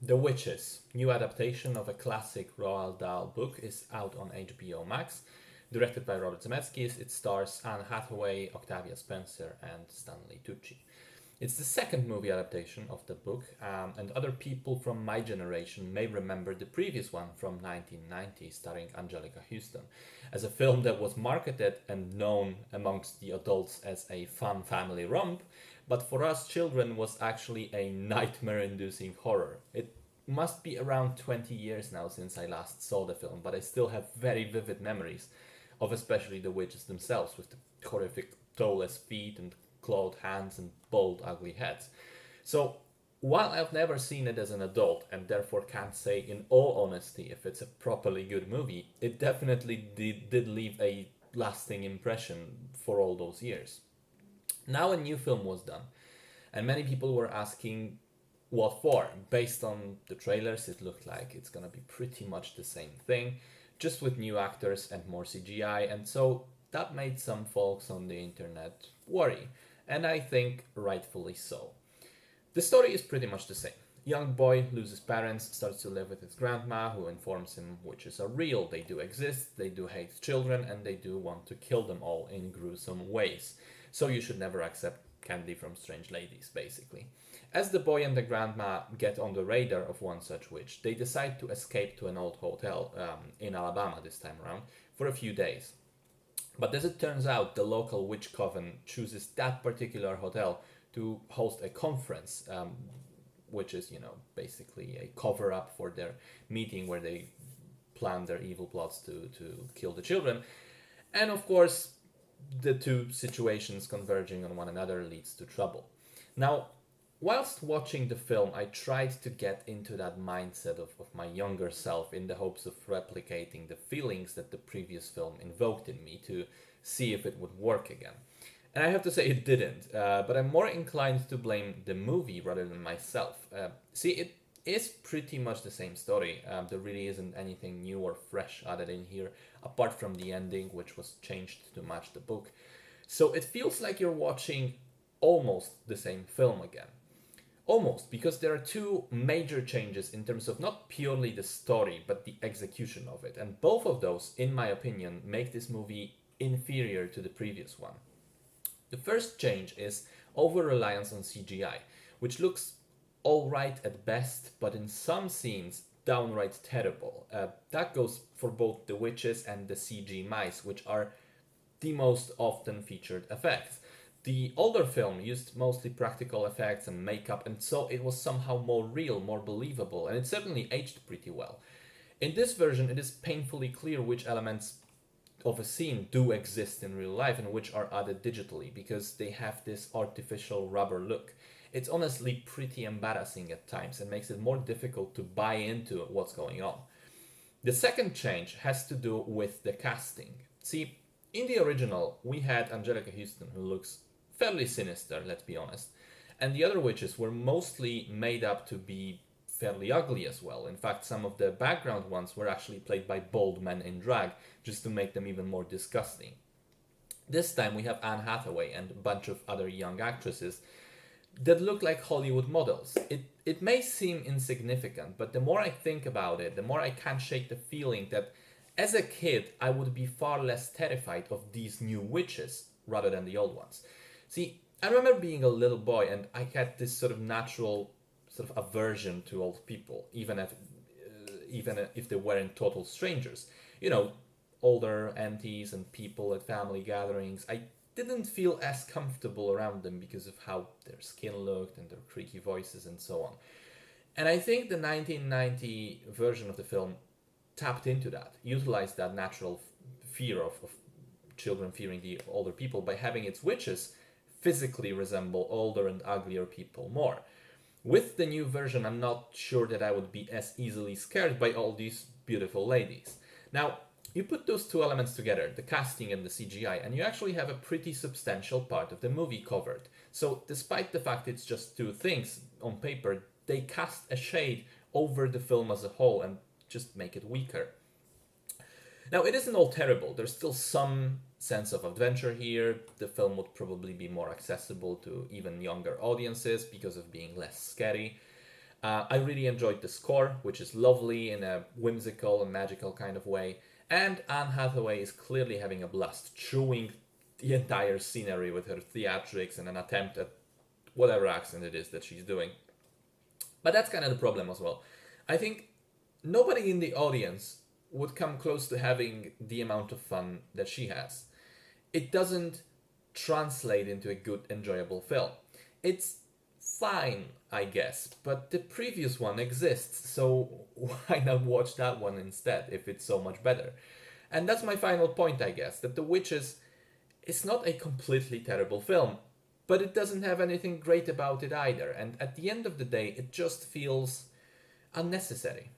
The Witches, new adaptation of a classic Roald Dahl book, is out on HBO Max. Directed by Robert Zemeckis, it stars Anne Hathaway, Octavia Spencer, and Stanley Tucci. It's the second movie adaptation of the book, and other people from my generation may remember the previous one from 1990, starring Angelica Houston, as a film that was marketed and known amongst the adults as a fun family romp, but for us children was actually a nightmare-inducing horror. It must be around 20 years now since I last saw the film, but I still have very vivid memories of especially the witches themselves, with the horrific toeless feet and clawed hands and bald, ugly heads. So, while I've never seen it as an adult and therefore can't say in all honesty if it's a properly good movie, it definitely did leave a lasting impression for all those years. Now a new film was done, and many people were asking what for. Based on the trailers, it looked like it's gonna be pretty much the same thing, just with new actors and more CGI, and so that made some folks on the internet worry, and I think rightfully so. The story is pretty much the same. Young boy loses parents, starts to live with his grandma, who informs him witches are real, they do exist, they do hate children, and they do want to kill them all in gruesome ways. So you should never accept candy from strange ladies, basically. As the boy and the grandma get on the radar of one such witch, they decide to escape to an old hotel in Alabama this time around for a few days. But as it turns out, the local witch coven chooses that particular hotel to host a conference, which is, basically a cover up for their meeting where they plan their evil plots to kill the children. And of course, the two situations converging on one another leads to trouble. Now, whilst watching the film, I tried to get into that mindset of my younger self in the hopes of replicating the feelings that the previous film invoked in me to see if it would work again. And I have to say it didn't, but I'm more inclined to blame the movie rather than myself. See, it is pretty much the same story. There really isn't anything new or fresh added in here, apart from the ending, which was changed to match the book. So it feels like you're watching almost the same film again. Almost, because there are two major changes in terms of not purely the story, but the execution of it. And both of those, in my opinion, make this movie inferior to the previous one. The first change is over reliance on CGI, which looks alright at best, but in some scenes downright terrible. That goes for both the witches and the CG mice, which are the most often featured effects. The older film used mostly practical effects and makeup, and so it was somehow more real, more believable, and it certainly aged pretty well. In this version, it is painfully clear which elements of a scene do exist in real life and which are added digitally because they have this artificial rubber look. It's honestly pretty embarrassing at times and makes it more difficult to buy into what's going on. The second change has to do with the casting. See, in the original, we had Angelica Houston, who looks fairly sinister, let's be honest, and the other witches were mostly made up to be fairly ugly as well. In fact, some of the background ones were actually played by bald men in drag, just to make them even more disgusting. This time we have Anne Hathaway and a bunch of other young actresses that look like Hollywood models. It may seem insignificant, but the more I think about it, the more I can't shake the feeling that as a kid I would be far less terrified of these new witches rather than the old ones. See, I remember being a little boy and I had this sort of natural sort of aversion to old people, even if they weren't total strangers. You know, older aunties and people at family gatherings. I didn't feel as comfortable around them because of how their skin looked and their creaky voices and so on. And I think the 1990 version of the film tapped into that, utilized that natural fear of children fearing the older people by having its witches physically resemble older and uglier people more. With the new version, I'm not sure that I would be as easily scared by all these beautiful ladies. Now, you put those two elements together, the casting and the CGI, and you actually have a pretty substantial part of the movie covered. So, despite the fact it's just two things on paper, they cast a shade over the film as a whole and just make it weaker. Now, it isn't all terrible. There's still some sense of adventure here. The film would probably be more accessible to even younger audiences because of being less scary. I really enjoyed the score, which is lovely in a whimsical and magical kind of way. And Anne Hathaway is clearly having a blast, chewing the entire scenery with her theatrics and an attempt at whatever accent it is that she's doing. But that's kind of the problem as well. I think nobody in the audience would come close to having the amount of fun that she has. It doesn't translate into a good, enjoyable film. It's fine, I guess, but the previous one exists, so why not watch that one instead if it's so much better? And that's my final point, I guess, that The Witches is not a completely terrible film, but it doesn't have anything great about it either, and at the end of the day, it just feels unnecessary.